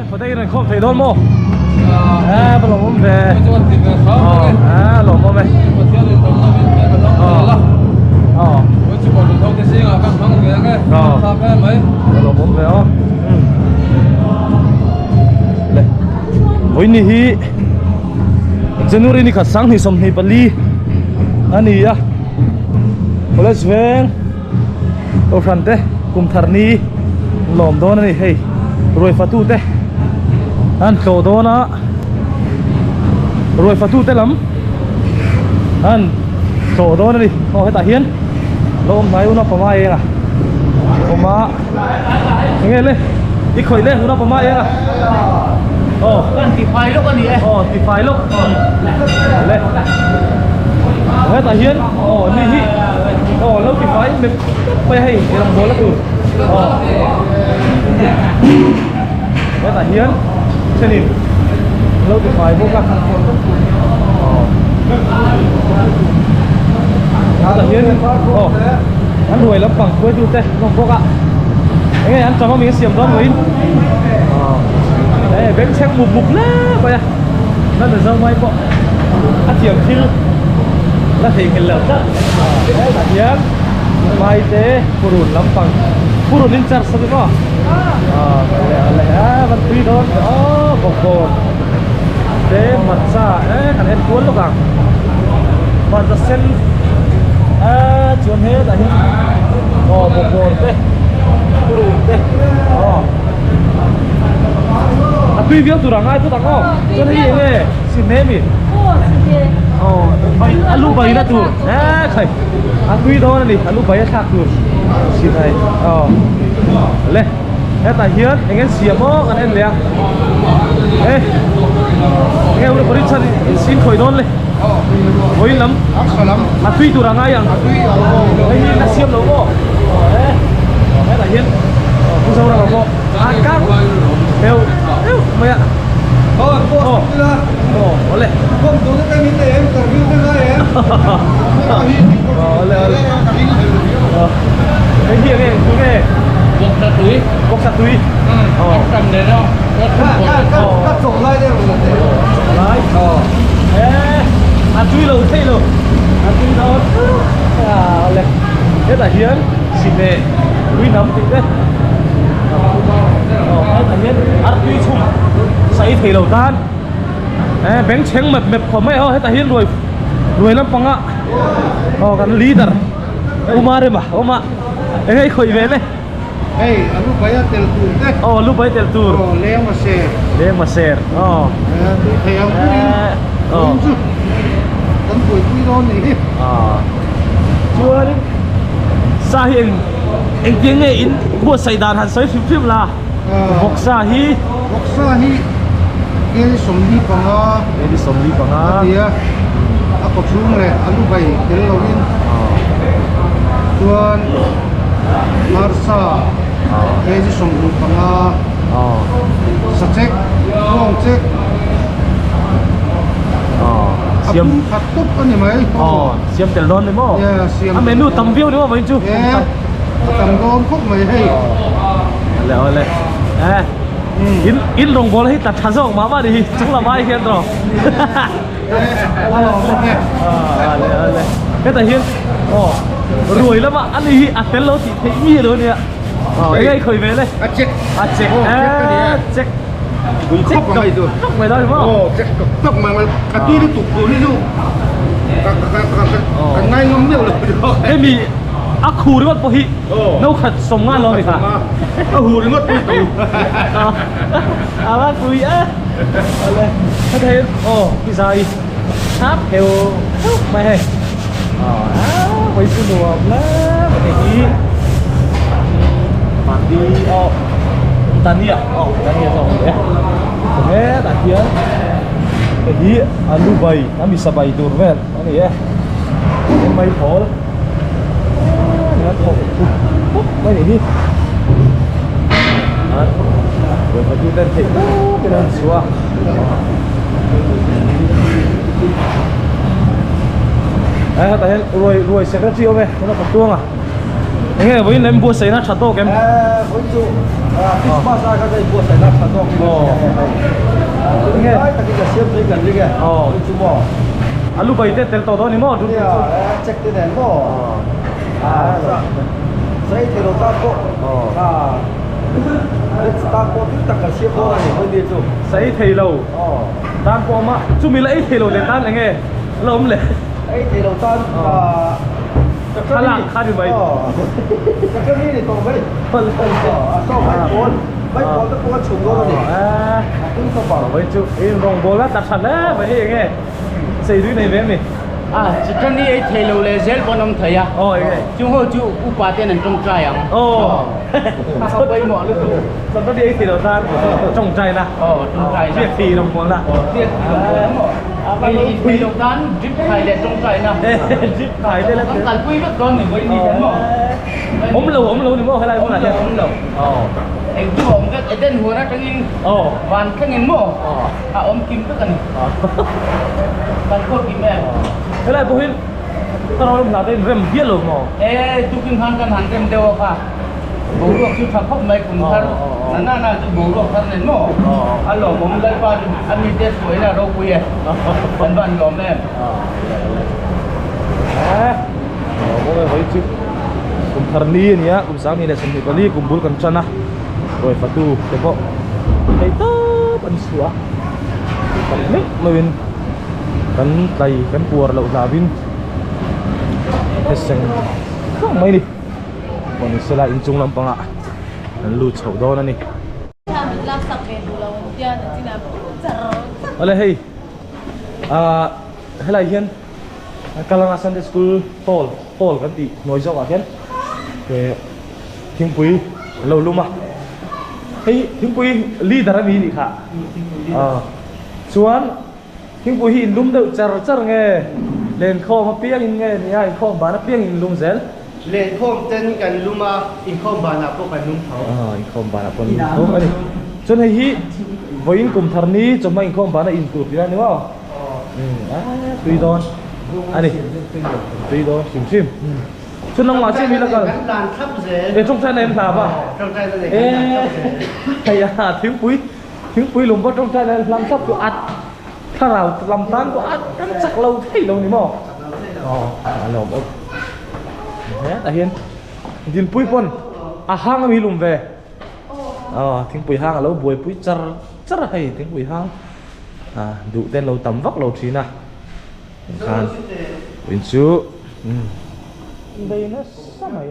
พอได้เงินครบถี่โดนโม่ปลงผมvề lồngผมไปlồngผมvề ó ôi nị hi January ni khasang ni som ni pali ani ya oleh sweng o frante kum tharni lom don ni hey roi fatu te an tlo dona roi fatu te lam an tlo dona ni ho he ta hian lom mai una pama eng à pama nghe le đi khoi le una pama eng à Kan ti file lúc anh đi ti file lúc le he ta hian ni hi lâu ti file meไปให้ลองโบแล้วดูhe ta hian chenin lâu ti fileพวกกันta hian anh đuổi lắm bằng cuối tu tê không có ạ anh anh cho nó miếng xiêm đó người đấy bên xem mục mục lá vậy à nó là dâu mai bộ ăn tiệm chứ nó thì cái lợn đó đấy là hiếm mai thế phụ đùn lắm bằng phụ đùn lên chặt sao đấy không lại vẫn tùy thôi đó bọc bồn thế mặt xa ấy thằng em cuốn lúc nào mặt ra sen chuồn hết là hiếm bọc bồn thế phụ đùn thế tuy việc tu rangai tu tako cho nên ini si nemi alu bayi na tu khai tuy đó này alu bayi khác tu si này le ta hiền anh em xiêm mo anh em lẹ nghe udah beri cari sin khoi don le khoi lắm tuy tu rangai yang ini na xiêm đâu mo ta hiền không sao đâu mo akak Heo, mày ạ. Oleh. Không, tôi cái miếng này em cần view cái này em. Oleh. Cái gì này, chú này. Bọc sạch túi. Cầm đấy đó. Cắt sổ lại đây rồi. Lại. Chui lâu thế lâu. Chui đâu. Oleh. Thế là hiến. Xin nè. Quý nắm tính đấy. Anh biết ăn tuy chung sấy thì đầu tan bánh tráng mập mập khỏi mấy hết ta hiến rồi lắm bằng ạ cái leader Umar đấy mà Umar anh ấy khởi về đấy Hey, lúc bây giờ tel tour đấy lúc bây tel tour Leng Maser tôi thấy ông cũng chứ tấm tuổi quý đó này chưa đi sa hiện anh tiếng nghe in bùa sấy đàn hạt sấy phim là Bok sahi cái sông đi bằng đi sông đi bằng thì aku chung này alu bay cái lâu in tuan Marsa cái sông đi bằng Sacek Long Cek xiêm khát túc anh em ấy xiêm tel don đấy mo xiêm menu tầm view đúng không anh chú tầm don khúc mày hay lẹ in rong bol hay ta thà dong mà đi chúng là mai hiện rồi cái ta hiên rồi lắm ạ anh đi ăn tên lâu thì thấy gì rồi nè cái khởi về đây check khóc mày rồi khóc mày đó đúng không khóc mà cái tí nó tụt rồi đi luôn cái ngay ngâm miệng rồi cái mì ác hù đấy mất hi nấu khật sống ngon luôn thì phải hù đấy mất tù bác vui á thế thế cái gì tháp heo mày hay quay xuống đồ lá cái gì mà đi Tania rồi đấy thế tại kia cái gì alu bay nó bị sa bay tur vel cái này em may phổ mấy này đi rồi phải đi lên thì cái đơn xua tại rồi sẽ có chiêu về nó còn tuông à anh nghe với em bua sấy nó chặt tô kém với chú Christmas ai cái buổi xảy ra sản xuất cái nghe cái cái xiêm thấy gần như kìa chú mỏ alu bay te tel to do ni mo tu check cái đèn mỏ giấy thì đầu ta có ta có tất cả xiêm đó này mới đi chú sai thei lo tan ko ma chu mi lai thei lo le tan nge lom le ấy thì đầu ta khala đi bay cái này to vậy so mấy con tất cả chúng đó này cũng không bảo với chú in rong bola đặt sẵn á vậy nghe xây đuôi này về mi chỉ cần đi ấy thề lâu lệ dễ bọn ông thầy à ôi cái chúng hồi chú upa tiền ăn trong trai à sao bay mỏ luôn sao nó đi thì đầu ta trồng trai nè trong trai việc thì đồng muốn là việc thì đồng tán drip thầy để trong trai nè drip thầy đây là con tài quy các con mình mới đi đến mỏ ốm lâu thì mua hay là mua là ốm lâu em chú ốm cái tên hùa nó trắng in van cái nghìn mỏ ốm kim tất cả này van cốt kim em thế là bố hin tao nói là tên rem biết rồi mỏ tu kim han kan han kem dewa ka bố ruột chú thằng khóc mày cùng thằng na chú bố ruột thằng này mỏ alo mồm lấy ba anh đi test với là đâu quỳ vẫn vẫn gom em bố ơi với chứ cùng thằng ni nhá cùng sáng ni là sinh nhật ni cùng bố cần chân à rồi phát tu thế bộ thấy tớ bận sủa bận mít mình kan tay kan puar lo labin teseng không mấy đi còn sẽ lại chung lắm bằng ạ lụt sầu đó nè oleh hey hay là hiền kalang Sunday school Paul kan ti nói rõ hiền về thiên quý lâu luma hey thiên quý leader mi đi khá chuan thiên quý hin lum đâu char nghe lên kho mà piang nghe ni ai kho bán piang in lum zel lên khom tênกันลุมาอินคอมบานาพวกกันนุ่มเขา in kho bán pon kho ani chon hei hi voin kum tharni choma in kho bán in tu pira ni wa tui don ani tui don sim chon nang ma sim mi la ka ลานทับเส e trong trai này em thả ba ตรงใจเลย thầy thiếu quý lùm vào trong trai này làm sắp của ắt thà nào làm tan của ắt cắn chặt lâu thấy lâu ní mò lùm ốc thế là hiền hiền quý pon hang mi lùm về tiếng quý hang lâu buổi quý char hay tiếng quý hang đủ tên lâu tầm vắc lâu trí na khan bên chú đây nó sao này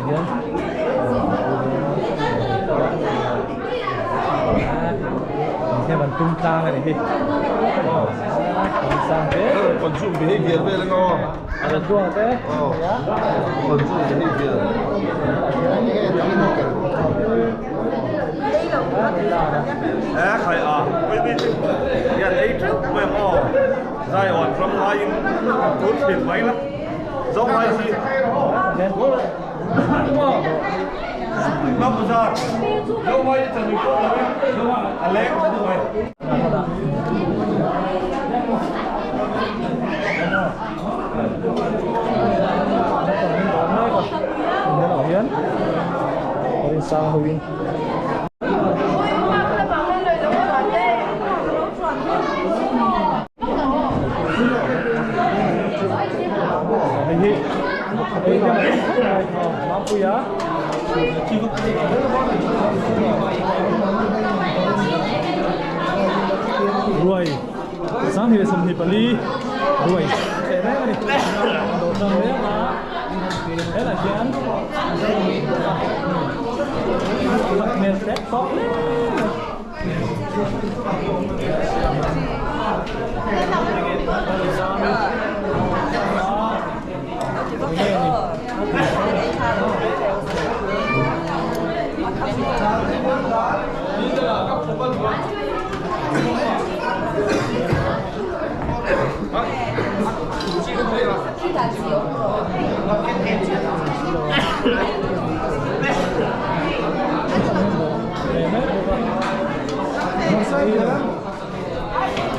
hiền thêm bàn tung tang này đi sang thế còn dùng cái hình việt về là ngon ada dua teh còn dùng cái hình việt khởi với nhận ấy trước về họ dài ổn from hai chút tiền mấy lắm giống hai gì năm giờ giống mấy giờ mình có rồi anh lấy cái gì vậy hiến đi sang Huyền ini mampu ya ruồi sáng thì sầm thịt bali ruồi thế đấy này đồ tròn đấy mà thế là chén mặt mềm tép tốt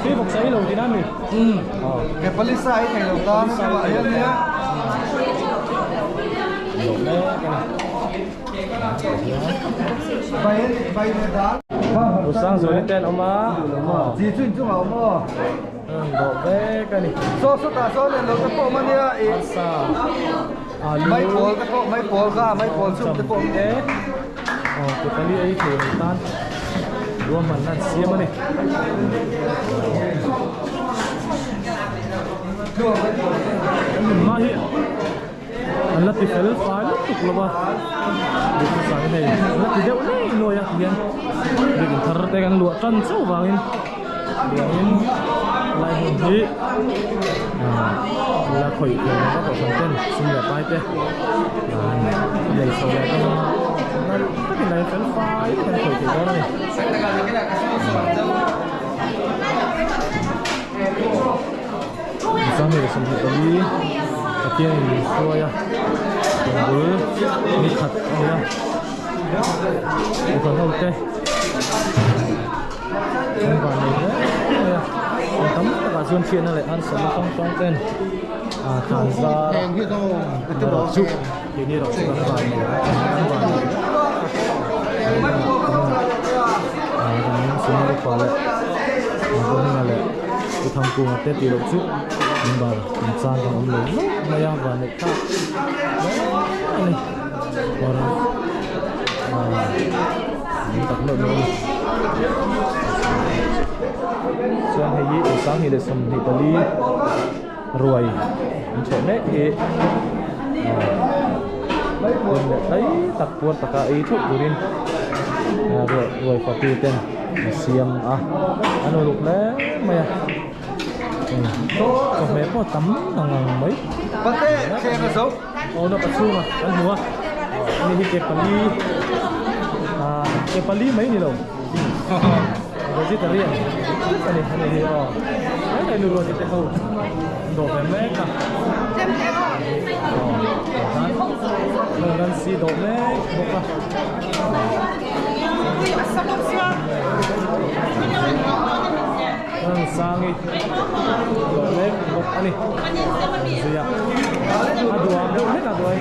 Khi một giấy lầu thì năm nhỉ? cái palisa ấy thành đầu ta nó các bạn nhé bay đá buổi sáng rồi lên tên ông má gì chuyện chứ mà ông độ bé cái này số ta số này nó cái bộ mà nha sa mấy bộ cái bộ mấy bộ ra mấy bộ chung cái bộ thế cái cái này ấy thì tan rùa mình là xiêm này mà hiện anh là tiếp theo phải lúc tục là ba được sáng này là tiếp theo này nuôi à hiền được thở tayกันlụa chân sâu vào in lại hình gì là khởi quyền các cậu thành tên xin là tay tê đây sau này các cái này phải phai cái khởi quyền đó này sáng này xin được đi cái kia thì xuôi à bữa đi thật à còn đâu tê không còn gì nữa tấm cả duyên chiên này lại ăn sống trong tên thản ra chụp thì đi đọc chụp vàng xuống đây qua lại còn như là cái thằng cùng tết thì đọc chụp nhưng mà mình sang thằng ông lớn này và này khác này còn tập nội luôn xuân hay gì sáng thì để sầm thì tali ruồi chỗ nét thì quân đấy tập quân tất cả ý thức của riêng ruồi phải tùy tên xiêm anh lục đấy mày còn bé có tắm thằng mấy bắt thế xe nó xấu nó bắt xu mà anh mua ini ke pali mấy ni đâu vegetarian ini ada dulu kita tahu do mereka dan si do mereka dan sangi do mereka ani siap aduh ambil ni nak doai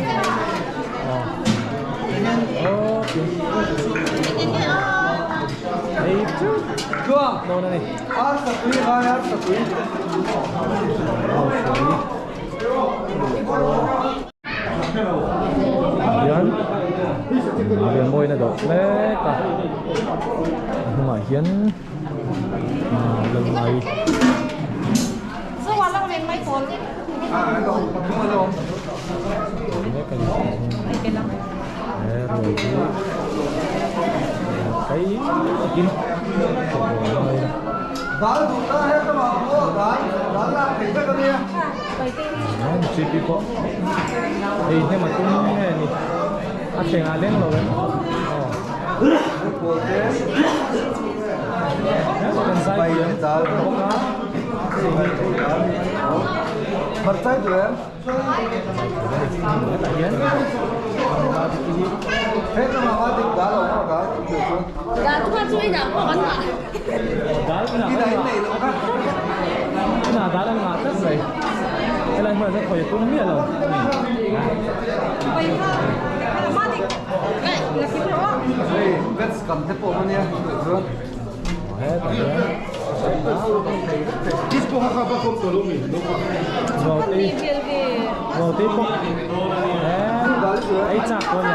itu chưa đâu này ăn sập túi thôi ăn sập túi hiến về môi này đổ lé cả không phải hiến lần này số hóa lâu này mấy con nó không có đâu cái kín Dal đủ ta hết các bạn mua dal là thấy các con đi. một chi phí có thì nhưng mà cũng nghe nè ăn tiền ăn đến rồi đấy Của thế. cần sai Bày kiếm dal có cá Mặt trái của em. tại hiến Hết các bạn tính dal là có cá được không? Dạ, chúng ta chui nhở, có bắn hả? đá cái nào Cái này này nó khác. cái nào đá đang ngạt rất dày cái này mà rất khỏi cũng biết rồi Đây, là cái đó. Đây, vết cầm thế bộ luôn nha. Được chưa? hết rồi Kispo haka pa kom to lumi. rồi Con đi đi kia kìa. rồi tiếp tục ấy chặt thôi nhỉ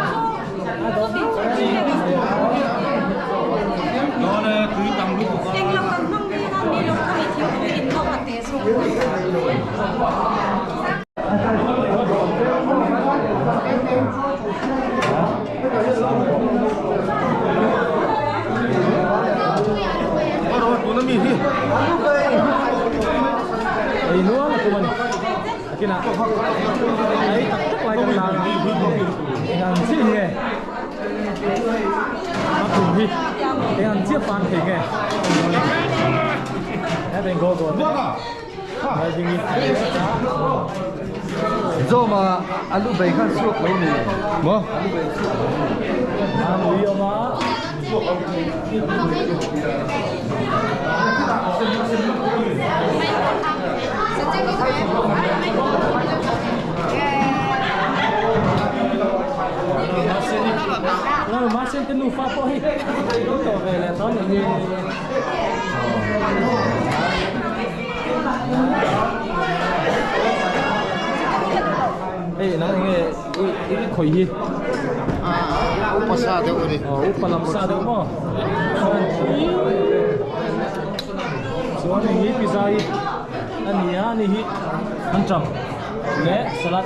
Nó là cứ tầm lúc của Anh Long còn không đi, không đi lúc không đi thiếu không đi không mà té xuống. rồi của nó mì đi. ấy nữa là tụi mình cái nào ấy chắc lại cần làm hàng xí nghề mà cùng đi cái hàng chiếc bàn thì nghề cái bên cô của đây thì Do mà alu bay khăn suốt mấy này. Mo. mũi yêu mà nó mà xem cái nụ pha thôi nó tỏ về là nó như ê nó nghe cái khởi hi Apa sa dia ni? upa làm sao được không số này hi pizza hi anh nhá này hi ăn chậm lẽ salad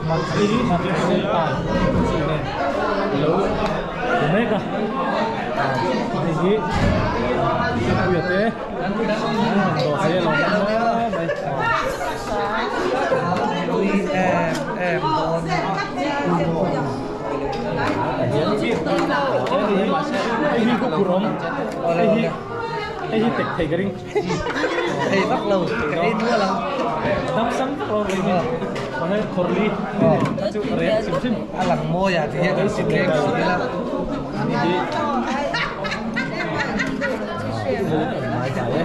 mặt hi mặt hi sen tai này lâu này cả này hi bây giờ thế đồ xe lòng đây Em đón. cái hi có cuốn cái hi tịch thầy cái ring Thầy bắt lâu cái nữa là đắp sẵn rồi còn đây khổ đi chú rét xìm xìm lằng môi à thì cái xịt kem gì là mãi chả đấy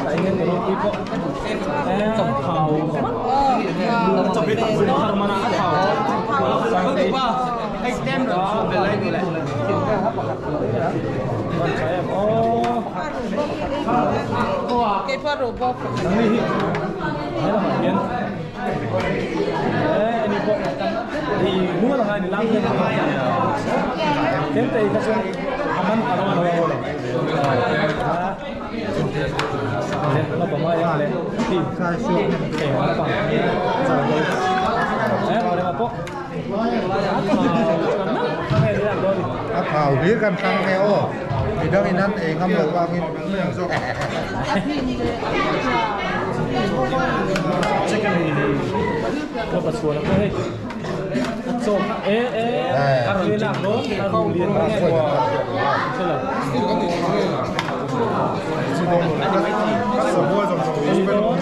tại nên nó đi bộ trong khẩu trong biết thằng mà nó khẩu sang đây Anh đem được về lấy đi lại. con trái em Cái phở rổ bò. nắng đi đấy là bản biến đấy anh đi bộ thì mua là ngày 15 thiên thế các bạn ăn cả đâu rồi nó có mai ăn lên tìm khai xuông để hóa bằng rồi đấy vào đây mà bốc cái này làm thôi thảo biếtกันครั้งแล้วอีกเรื่องนั้นเองครับเลยว่ามี ก็ประชวนแล้วก็เฮ้ยส่งการเรียนหลักโน้ตการเรียนง่ายกว่าใช่ไหม Sổ mua dòng sổ đi đó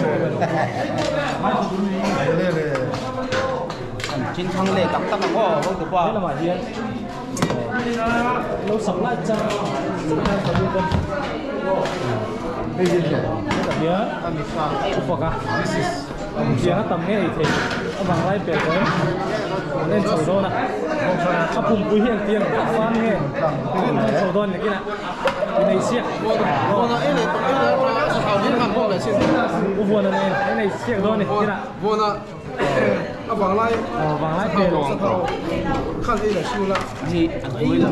Chín thằng lệ tắm tắm có không được thế qua. là mà hiền lâu sống lại chăng hai phần nhân đây là nhớ phục à chia tầm nghe thì ông bằng lại bẹt đấy lên sổ đô nè sắp cùng quý hiền tiền quan nghe sổ đô này kia nè này xiếc vua này cái này xiếc đô này kia nè Vô nè. À vàng lai. vàng lại bẹt Khăn đi là siêu lạ. Gì ăn quý là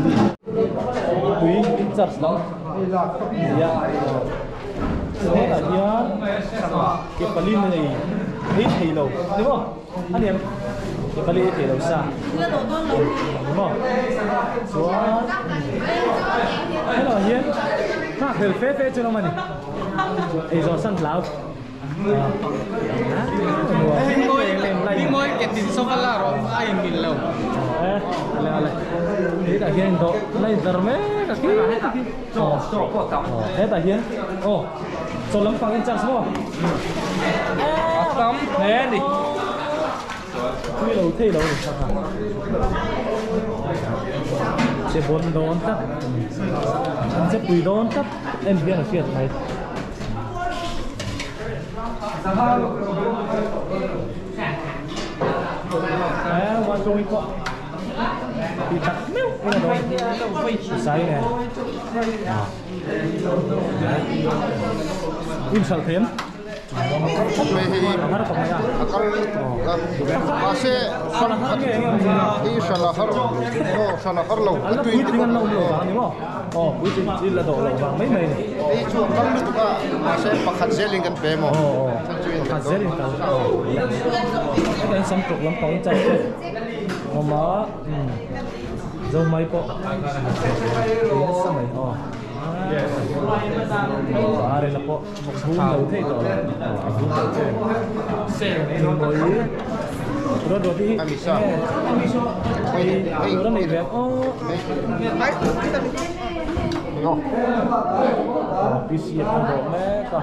quý giật lắm thế là nhớ cái palin này ít thì lâu đúng không anh em bali thì đâu xa Chưa đổ con lẩu. đúng không xuống thế là hiến nó thử phê phê cho nó mà này ấy do sân lão Bing moy ketin so kala ro ay milaw. Ale thế là hiến đó này giờ mấy cái thế là hiến số lắm phẳng chân xuống Asam. nè đi quy đầu thi đầu sẽ bốn đón tắt anh sẽ quỳ đón tắt em biết là chuyện này qua trôi qua thì chặt méo cái là đó sai nè im sợ thêm nó còn này masih salah lo anh quý tiếng lâu nhiều vàng đúng không? Quý tiếng là đổ lẩu vàng mấy này. ini cuma kalau tu kan masih pakat zeling kan pemo Hạt dễ lên cả. Cái xăm trục lắm có chân. Mà dâu mấy bộ. Cái sao mày đây là bộ một đầu thế rồi. Rồi rồi đi. Rồi này về PC không độ mẹ cả.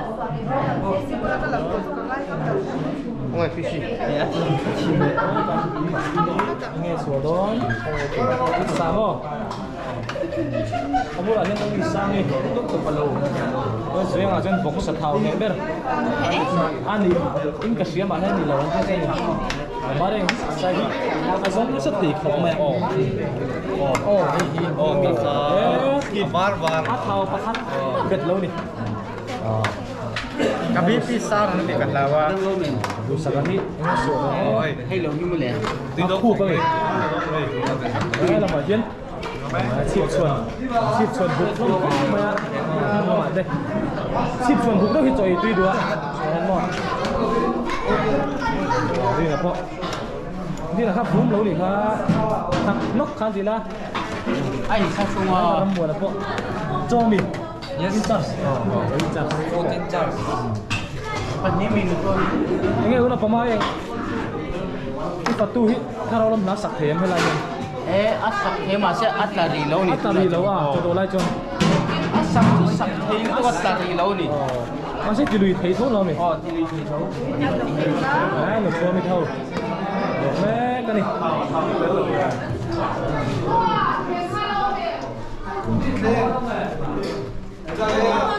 Oi, fishi. Nghe sủa đó. Sáng không? Không biết là nhân đang đi sang đi. Tôi suy nghĩ trên bốc sắt thảo nghe biết. Anh đi, in cái gì mà anh đi lâu thế này. Mà đây, sai đi. Cái giống nó rất tỉ không mẹ. Bar bar. Hát thảo bắt hát. Biết lâu đi. Kabi pisar nanti kan lawa. Bisa kan ni? Ini sủa đó. Hay lâu như vậy. Tí đó khu cơ này. Đây là mở hiến. Xịt xuân bụng không mà đây xịt xuân bụng đâu thì trời tuy đùa mòn đây là po đây là khắp bún lâu đi ha thằng nóc khăn gì là Anh sao không à? năm mùa là po cho mình yes Phầnนี้มีตัว nghe udah pemain cái phật tu hít kalau lắm nó sặc thêm hay là gì asap thế mà sẽ ắt là gì lâu nè. Atari lâu à cho đồ lại cho Asap thì sap thế nó ắt là gì lâu nè. nó sẽ chỉ lùi thấy thôi rồi mình Thì đi thì đâu. đấy một số mình thôi được đấy cái này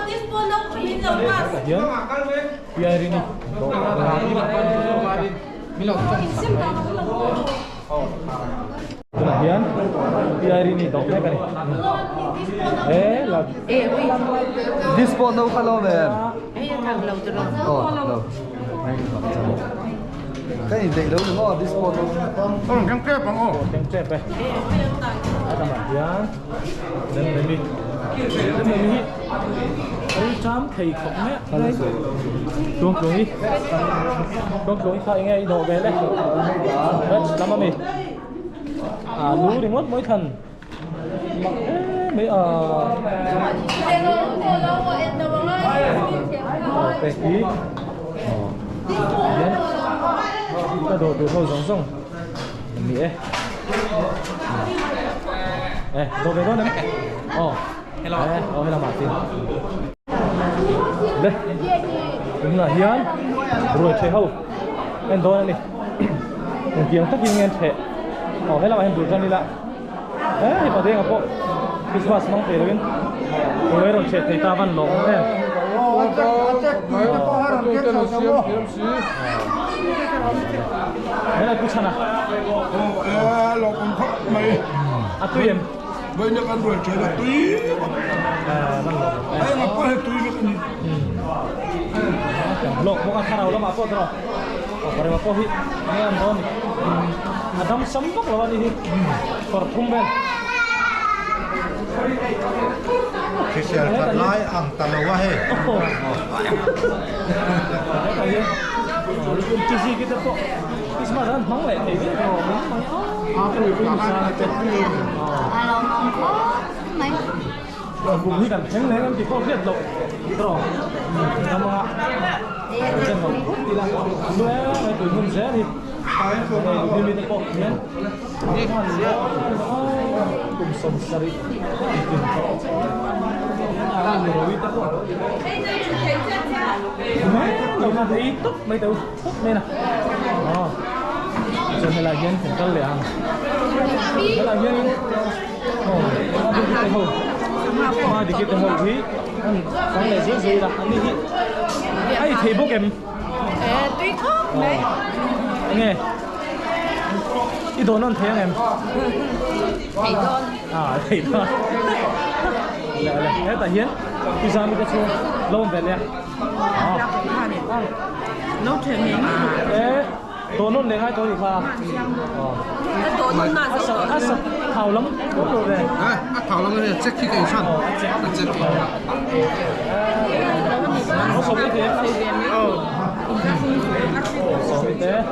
This one đâu mình lẩu mà. hiến bia đi đi Sim cả nó lẩu. itu lah hian bia đi đi đọc cái này là Dispon đâu kalau ben. Thằng lẩu từ lẩu. Cái gì để đâu nó dispon đâu. Kan ke bang oh. tem cep ada mbak hian dan demi ấy chám thầy khổng mẹ xuống đi xuống khai nghe đồ về đấy lắm mà mình lú thì mất mỗi thần mấy bé ý ta đồ thôi giống xong mỹ đồ về đó đấy hello hay là Martin đây đúng là hiến rồi chơi hậu em đó này một tiếng tất nhiên em thể hay là em đủ cho đi lại đấy thì bảo thế ngọc bộ Christmas mong thể lên rồi rồi chơi thầy ta văn lỏng đấy đấy là cú chana Lo con khóc mày. tuy em Bây giờ con đuổi chơi là tuy. văn lỏng Ai mà có hết tuy được gì. lo mau kan karau lo ma apa terus pare apa hi ni an don adam sambok lawan ini perthum ben Kesial lai ang talawa he. Walaupun cici kita kok Christmas đó món lẹ thì biết rồi món sao chết Alo mong có mấy vùng như cần tránh lấy em chỉ có biết rồi rồi cảm ơn ạ chân rồi thì là bữa ngày tuổi mình sẽ thì đi mình có nhé cùng sống sari đầu mà thấy túc mấy tàu túc đây nè cho nên là dân cũng rất là rất là dân đi cái hồ mà đi cái hồ thì sáng này dễ dễ là anh đi ai thì bố em tuy khóc đấy nghe đi đồ non thế em thầy con thì thôi lại tại hiến đi ra mình cái lâu về nè nấu thêm miếng thế đồ non để hai tôi thì pha đồ non là sao thảo lắm đúng rồi về thảo lắm này check khi cái sẵn check nó sống như thế sống như thế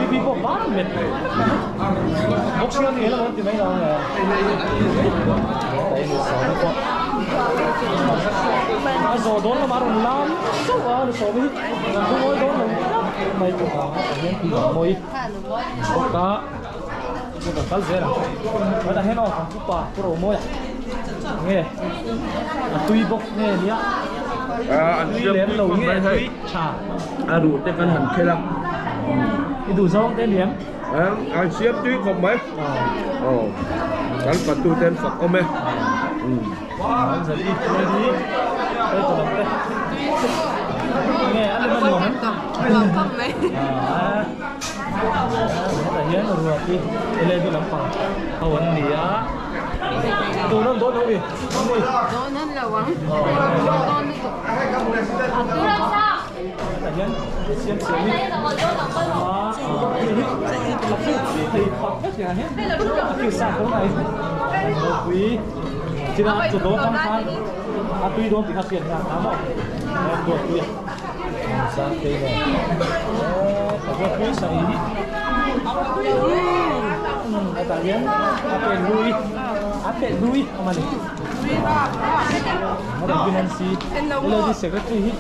vì có quá mệt bốc xương thì là một từ mấy đâu nè đây là sống quá mà rồi đốn là mà đồng lắm số vào là số với không ngồi đốn là mấy cũng có những cái mồi có một cái gì đó mà đã hết rồi không có quả pro mồi nghe tùy bốc nghe nhá anh tùy đến đầu nghe tùy chả đủ tên căn hẳn thế lắm đi đủ rong tên điểm anh xếp tuy không mấy anh phải tu tên Phật ông ấy giờ đi đây tôi đọc đây nghe ăn lên mồm lòng không đấy tại hiến rồi đi lên tôi làm phòng hầu anh đi á tôi nó tốt đâu đi đó nên là quán con đi tại hiến xem đi thì học hết nhà hết kiểu sao cũng này quý chỉ là chủ tố thăm phan tuy đốn thì khắc tiền là tám rồi được tiền sang đây này phải có quý sợi tại hiến áp lui mà này nó được Vinancy bây giờ sẽ có quý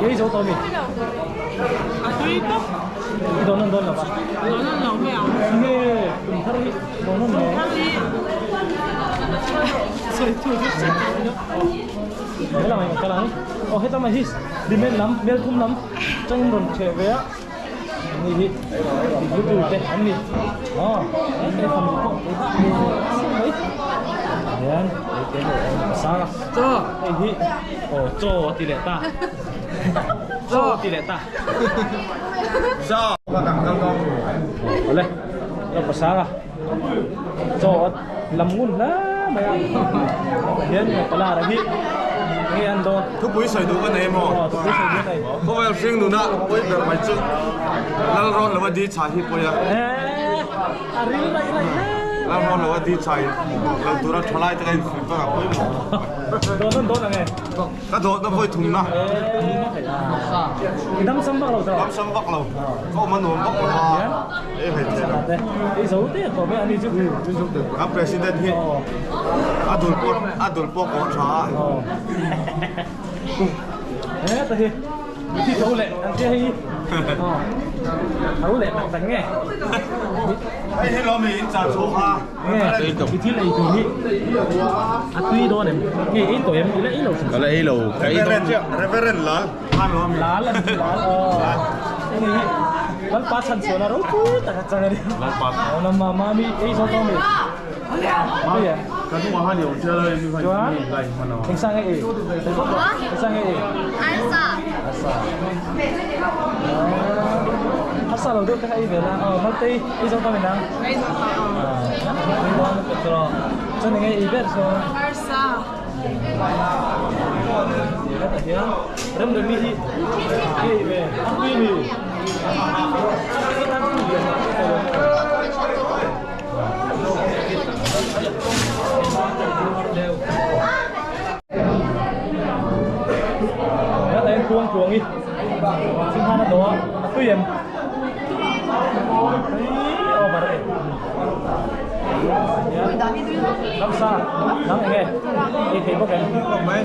cái dấu to mình 너는 너 나봐. 너는 너무야 이게 좀 다르게 너는 뭐? 소리 투지 진짜요? Thế là mày cái này. Hết tao mày hít. Đi men lắm, men thum lắm. Trong đồn trẻ về á. Đi hít. Đi từ đây anh đi. Cái phần của đấy. Đấy, cái này sao? Cho. Hey hít. Cho tỷ lệ ta. Cho tỷ lệ ta. sao Boleh. Lepas sarah. So, lamun lah bayar. Yan, pala lagi. Ini ando. thứ quý sợi đủ cái này mà Tôi biết cái này. có phải riêng đủ nè quý được mấy chút lăn ron là đi chạy hít bây giờ Ari lại. lăn ron là đi chạy lần tôi đã trở lại cái tôi gặp quý Đốn là nghe. cái đồ nó hơi thùng nè Năm trăm bạc rồi. lắm sâm bắc lâu có mà nồi bắc là em phải thế Đây, cái dấu tiếc của mấy anh đi chứ. các president hit Adolfo Contra Thế thì thi đấu lệ anh kia hay đấu lệ bạn đánh nghe ấy thế lo mình trả số ha nghe cái thi này từ đi tuy đó này nghe ít tuổi em ý là ít lâu đó là ý lầu cái Reverend là hai lo mình lá lần cái này vẫn ba chân sửa là đâu tất cả chân này nó mà mami ấy sao con mình bây giờ cái thứ hai điều chơi đây như vậy này mà nó anh sang cái anh sang cái 알싸 Asa lo được cái về là multi ấy sao con mình đang ấy rồi cho nên cái event rồi 알싸 Rem demi hi, về ăn quy mì. Đấy, cuồng đi. Xin tha nó đó, tuy em. Ô bà đây. Làm sao? Làm nghe. Đi thì có cái không mấy.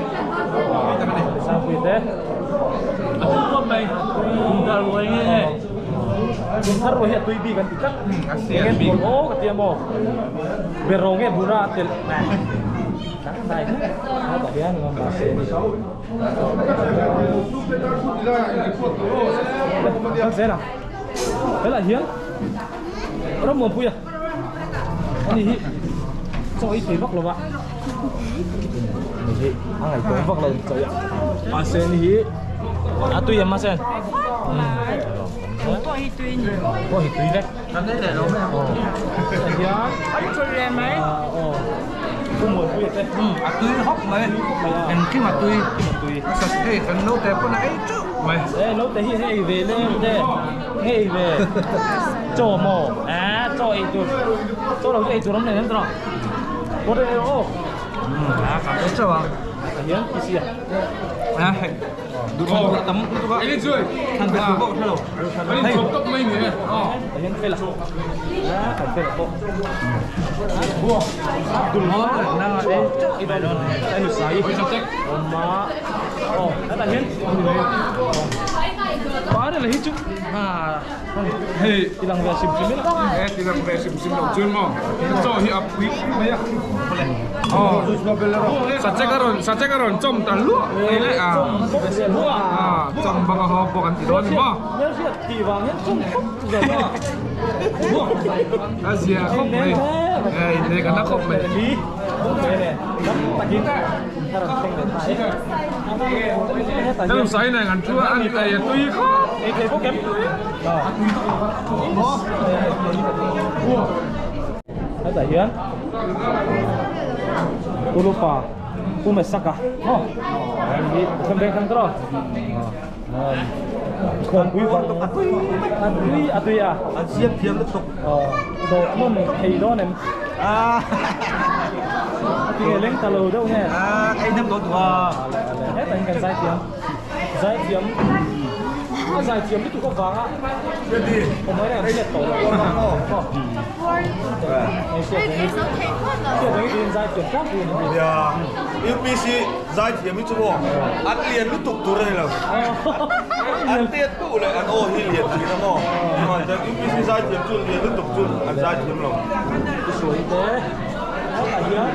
Sao quý thế? Không mấy. Đã rồi nghe. Chúng ta rồi hiện tuy bị gần tí cắt. Nghe buồn ố cái tiêm mồ. Về rồi nghe buồn ra tiền này. Sáng này. Nó bảo biết ngon bà sẽ đi. Đang sẽ nào? Thế là hiến. Nó mồm pui à? Anh đi cho ít tí vóc luôn ạ. Anh này tối vóc lên trời ạ. Mà sen đi. À tùy em mà sen. Có hít tuy nhỉ? Có hít tùy đấy. Làm thế để đúng không? Anh chơi em mấy? Không muốn tùy thế. Tươi hốc mấy. Em khi mà tươi sạch cái cần nấu đẹp con này chứ. Mày. Đây nấu tế hiện hay về lên đây. Nghe về. Chỗ mổ. À cho ấy tụi. Chỗ đầu ấy tụi lắm này lắm rồi. Có đây ô. Cảm thấy chưa không? Hiến cái gì à? À, đúng rồi, tấm đúng không? Ini cuy. Thằng Việt bộ hello. Ini contoh main ni. Hiến phê là. Phải phê là bộ. Bua. Đừng nói năng là đây. Đây đó. Đây là sai. Mà. Đó là Hiến. Quá đây là hít chút. Hei, Ilang về sim sim đó. tidak beresim đầu chuyên mà. So hiệp quý mấy à? Saja karon com tan lu. Ini ah. Com bang ho bukan tidon ba. Nếu việc kỳ vàng hết không rồi đó. Asia không mày. Ini kan không mày. Đi. Đây này. Bắt kín. Ta làm thành để thái. Dalam saya này ngắn chua ăn cái tùy không. Ê thế có kém. Đây là Hiến. Tôi lupa. Tôi mới sắc à? Ini sampai kan terus. Còn quý vọng atui à? Anh xiết phiếm tiếp tục. Độ nó mình thấy đó này. Thì người lên tà lầu đâu nghe. Anh năm đó tụi Hết anh cần giải thiếm. Giải thiếm. Giải thiếm thì tụi có vàng á. Còn mới này sẽ tổ được con vàng. Này sẽ thấy tiền giải thiếm khác gì nữa. Dạ, UPC giải thiểm ít chút anh liền lúc tục tụi đây là anh tiết tụ lại anh ô hi liền thì nó ngỏ mà cho UPC giải thiểm chút liền lúc tục chút anh giải thiểm lòng Cái số y tế. Đó là Hiến.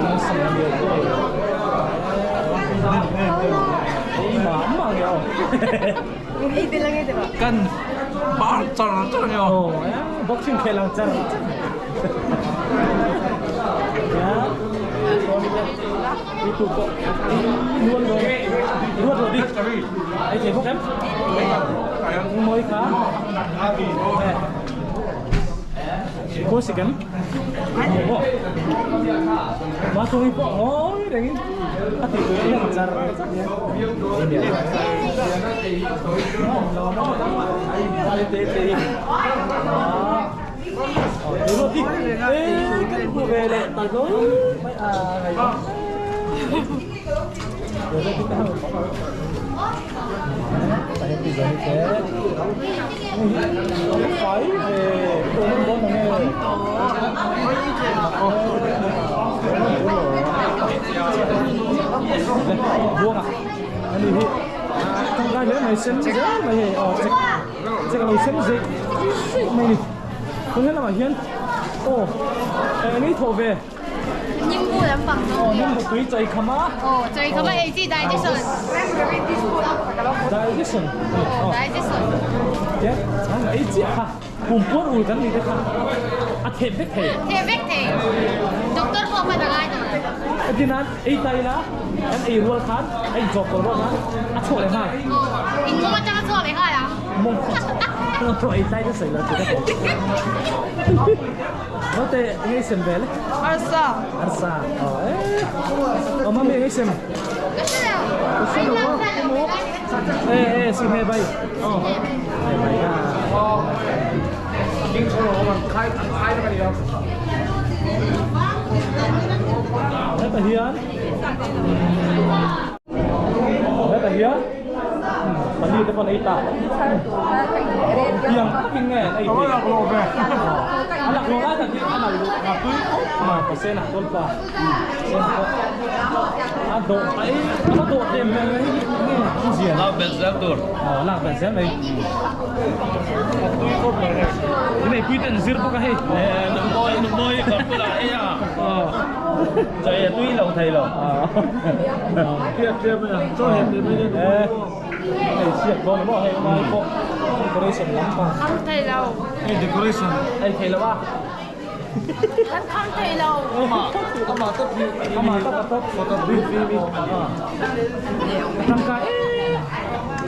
Nó sẽ nhiều rồi. Mà nhiều. Cần bán cho nhiều. Boxing khe lang char. Ya. Itu kok. Luar rồi đi. Ấy thế không em? Mới khá. Cô sĩ kém. Mà tôi bỏ ngói đấy. Thì tôi lang char. Ini dia. Dulu di, kan gue beli tahu, kayak jadi kita harus tanya pizza ni ke, fai deh, bon mana? Buang ah, ini trong cái đấy mày xem rất mày cái mày xem gì mày không biết là mà Hiến này thổ về นิ่มพูดแล้วฟังเนาะ nhưng một túi chạy khăm á โอ้ใจเขาไม่เอจี้ได้ที่สุด đại cái sừng ได้ที่สุด thế anh ấy chị ha cùng cuốn ủi gắn đi đấy ha à thèm biết thèm เทเวกเทด็อกเตอร์บอกมาจากไหนตัวนั้น thì nan ấy tay lá em ấy ruột khán anh chọc vào ruột khán à chọc lại ha โอ้อินมัวจะมาช่วยเลยค่ะอ่ะ mông rồi ấy tay nó xảy ra từ cái nó tệ ngay xem về đấy อาร์ซ่า arsa mà mình ngay xem ก็ใช่แล้วไอ้เรื่องนั้นไม่ได้ ê xin nghe bay bay à Kinh số nó bằng khai nó cái gì đâu. rất là Hiến rất là Hiến ta yang pin nghe ai Có là lô về. anak lo kan tadi anak lu ngaku mà có xe nào con qua xe nào ado ai ado tem này cái gì à Lao Belzador. là bên xe này cái này quy định zero có hay Nung boy còn có lại à. Trời tuy lòng thầy rồi. kia kia bây giờ cho hiện đến bây giờ này xiết con nó bỏ hay mai có decoration lắm mà Không thầy đâu. hey decoration ai thấy là ba Không thầy đâu. ama tất photo brief năm cái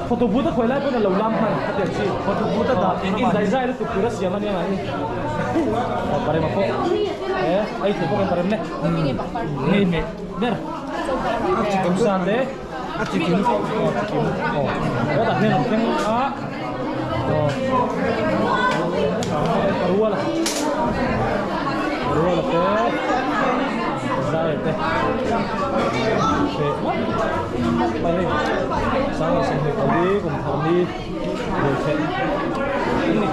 photo booth khởi lại cái là lâu lắm mà cái gì photo booth đã in dài dài được cứ rất xiêm anh em này bare mà có ai thấy có cái bare này này này der chỉ san đấy chỉ kiếm có đặt lên cái á rua là cái dài thếไปเลยสร้างสิ่งที่เขาดีผมทำดีโดยเช่นนี่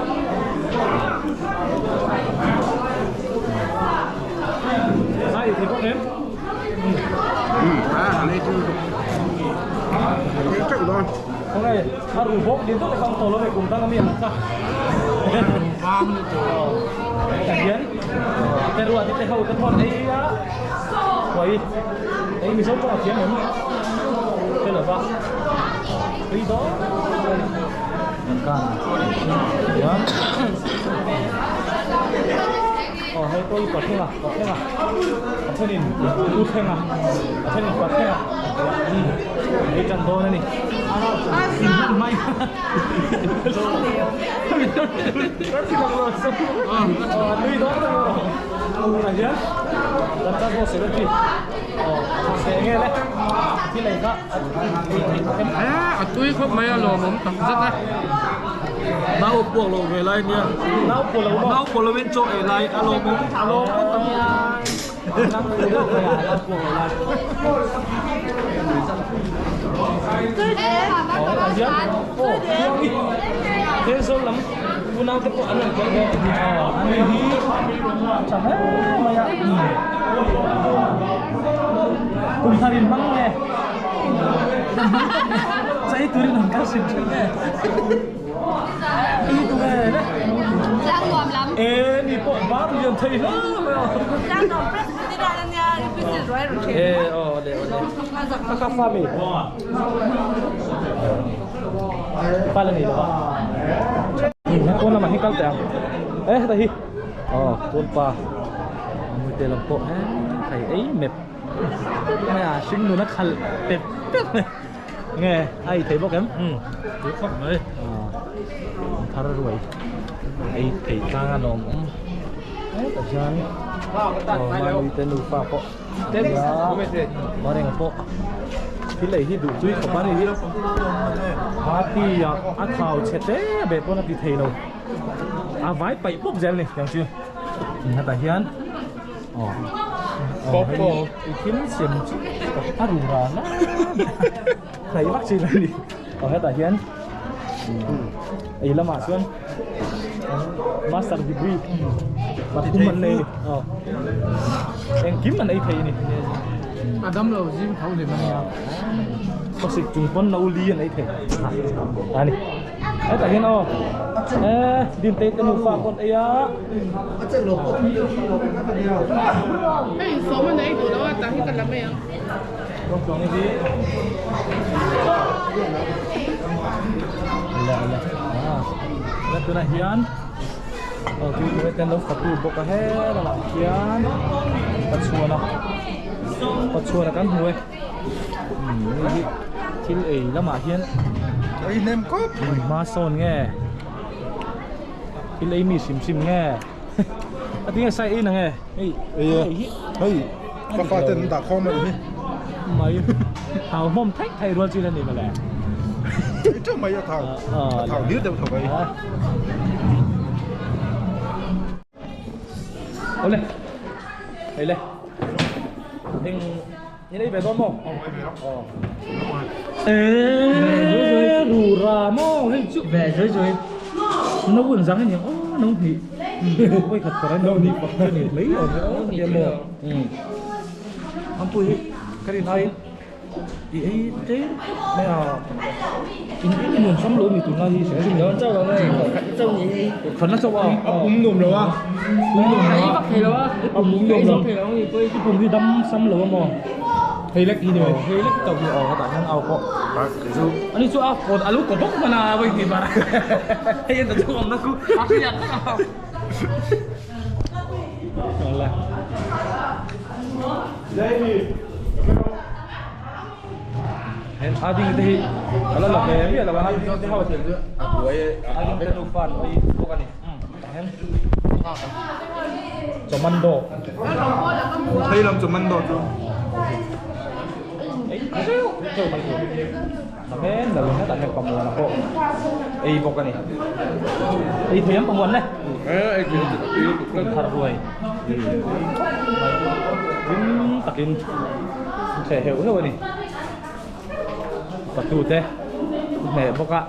ใช่ที่พวกนี้ À, này chứ. Cái chắc rồi. พวกนี้ถ้ารู้พวกดินต้องไปทำตัวเราไปกลุ่มตั้งก็มีอย่างนั้น Ba mươi triệu. แต่เย็นแต่รู้ว่าที่จะเข้าจะทอดไอ้ยะไว้ไอ้มีส้มก็เขียนเหมือนเป็นหรือเปล่าตีโต๊ะกันเดี๋ยวอ๋อให้ตัวอีกกดเท่าไหร่กดเท่าไหร่กดเท่านี้ดูเท่าไหร่กดเท่านี้กดเท่าไหร่ไอ้จันโตนั่นนี่ไม่lui đó là gì á làm sao có sự đó gì sẽ nghe đấy cái này đó À, tuy không mấy lò mắm tập rất đấy. nấu buộc lẩu về lại nha nấu buộc lẩu bên chỗ ở lại alo mắm alo có tấm nấu buộc lại là gì á thế sâu lắm cô nào tiếp tục ăn được cái ăn đi chẳng hết mày ạ cùng thay đến măng nè saya turun dengan kasih juga itu kan Đang ngòm lắm. ni kok baru yang thấy đó Đang ngòm rất là ra lên nha. Cái gì rồi rồi. để Ăn giật kakak Fami pala ni ba ko naman hikal tayang tahi tuan pa amoy telam po kay ay mep maya sing no nakhal pep nghe ai thấy bao kém đúng không đấy thar ruồi ai thấy cang nó đấy tại sao mai tên nu pha po tên mà đây poที่เลยที่ดูจุ้ยของบ้านนี้มาตีอ่ะอาข่าวเช็ดเด้แบบพวกนั้นตีเทโนอาไว้ไปปุ๊บเจนเลยอย่างเชื่อนะแต่เฮียนป๊อปอีกทีนึงเสียงอาดูร้านนะไหนวัคซีนอะไรดิให้แต่เฮียนไอ้ละหมาดส่วนมาสเตอร์ดีบรีมาคุมมันเลยเองกิมมันไอ้เทนี่À, đâm đầu chim thấu thì mà nghèo. bác sĩ chúng con nấu ly này thế à này ấy tại hiện ô điên tê cái mũ pha con ấy á Cái số mình đấy tụi nó tăng cái làm gì ạ? con chọn cái gì là tụi này hiền tụi tên nó phát tụ bốc hết là hiền bắt xua nó bắt xua là cắn huếนี่ที่เอ๋ยแล้วมาเฮียน Ấy nem cốp. มาโซนแง่ที่เอ๋ยมีซิมแง่อันนี้ใส่อีนะแง่เฮ้ย Hey, có phải tên đã kho mày đi. ไม่หาวม่อมไทยรวนจีนนี่มาแล้ว Chứ mày thảo. Thảo biết đâu thảo vậy. เอาเลยไปเลยเอ็งนี่ได้ไปต้นมั้ง Ồ, mày biết không? ê rù rà mò hay chú về rồi nó buồn răng cái gì nó thì quay thật rồi đâu thì còn thì lấy rồi nữa em mò ông tôi cái điện thoại thì ấy thế bây giờ cái nguồn sống lúa thì tụi nó thì sẽ dùng nó cho nó này trong gì phần nó trong nùm rồi á Thấy bắt thì đó. ông dùng rồi thì tôi cái vùngที่ดำซ้ำหรือว่าหมอ hay lắc đi rồi เฮ้ยแล้วเจ้าที่ออกแต่ยังเอาก็อันนี้ช่วยเอากดอาลูกกดตกมานาไปกี่บาทให้ยันแต่ช่วงนั้นกูเอาที่ยันเอานั่นแหละเห็นอาดิที่แล้วหลับเลยพี่เราว่าอาดิที่เขาเสียงด้วยอาดิเป็นลูกฟันไว้พวกกันนี่เห็นจอมันโด hay làm cho mình đồ chứ Itu masih. Tapi dalamnya tak ada pemuan aku. Bukan nih. Itu yang pemuan deh. Itu harus. Takin. Saya hebat nih. Patu teh. Nih buka.